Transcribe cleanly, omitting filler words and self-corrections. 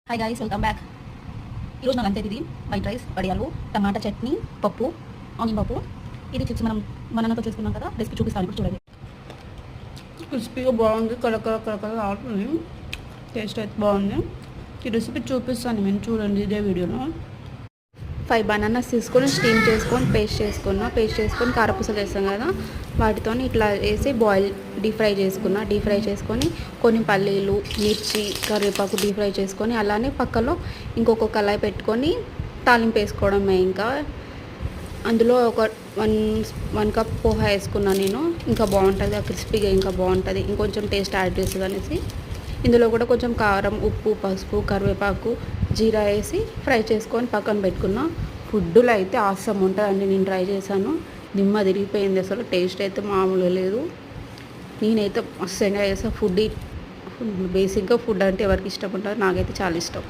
Hi guys, welcome back. ఈరోజు నా lunch అయితే ఇది వైట్ రైస్, వడియాలు, టమాటా చట్నీ, పప్పు, ఆనియన్ పప్పు. ఇది చిప్స్ మనం మనతో చేసుకున్నాం కదా, రెసిపీ చూపిస్తాను ఇప్పుడు చూడండి. క్రిస్పీగా బాగుంది, కలకల ఆడుతుంది. టేస్ట్ అయితే బాగుంది. ఈ రెసిపీ చూపిస్తాను నేను, చూడండి ఇదే వీడియోలో. 5 బనానాస్ తీసుకొని స్టీమ్ చేసుకొని పేస్ట్ చేసుకొని కారపూసలు వేస్తాం కదా, వాటితో ఇట్లా వేసి డీప్ ఫ్రై చేసుకొని కొన్ని పల్లీలు, మిర్చి, కరివేపాకు డీప్ ఫ్రై చేసుకొని అలానే పక్కలో ఇంకొక కళాయి పెట్టుకొని తాలింపు వేసుకోవడమే. ఇంకా అందులో ఒక 1 కప్ పోహా వేసుకున్నాను నేను. ఇంకా బాగుంటుంది, ఆ క్రిస్పీగా ఇంకా బాగుంటుంది, ఇంకొంచెం టేస్ట్ యాడ్ చేస్తుంది అనేసి. ఇందులో కూడా కొంచెం కారం, ఉప్పు, పసుపు, కరివేపాకు, జీరా వేసి ఫ్రై చేసుకొని పక్కన పెట్టుకున్నా. ఫుడ్లో అయితే ఆసమ్ ఉంటుందండి. నేను ట్రై చేశాను, దిమ్మ తిరిగిపోయింది. అసలు టేస్ట్ అయితే మామూలుగా లేదు. నేనైతే మస్తు ఎంజాయ్ చేస్తాను. బేసిక్గా ఫుడ్ అంటే ఎవరికి ఇష్టం ఉంటుంది, నాకైతే చాలా ఇష్టం.